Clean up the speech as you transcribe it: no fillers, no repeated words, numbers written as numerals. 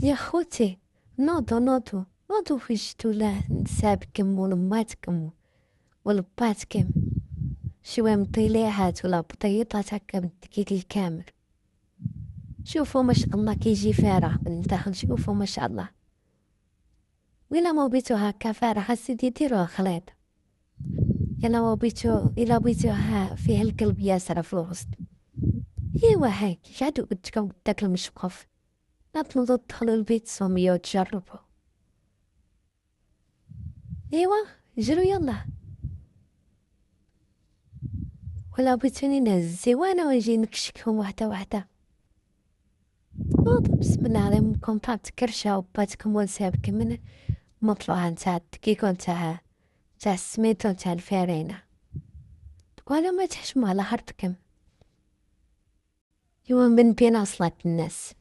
يا خوتي، نوضوا في شتو له نسابكم ولماتكم ولباتكم شوية مطيليعات ولا بطيطات هكا بالدقيق الكامل. شوفوا ما شاء الله كيجي فارغ من الداخل، شوفوا ما شاء الله. وإلا ما بيتو هكا فارغ هسيدي ديروه خليط. إلا بيتو فيه القلب ياسر في الوسط. ايوا هاك قعدوا قدكم داك المشقف، لا تنوضوا تدخلوا البيت صومية وتجربوا. ايوا جروا يلا. ولا بغيتوني نهز الزوانة ونجي نكشكهم وحدة وحدة. نوضوا بسم الله عليكم طابت كرشة وباتكم ونسابكم من مطلوها نتاع الدقيق ونتاع السميط ونتاع الفارينة، ولا ما تحشموا على حرتكم. يوا من بين أصلات الناس.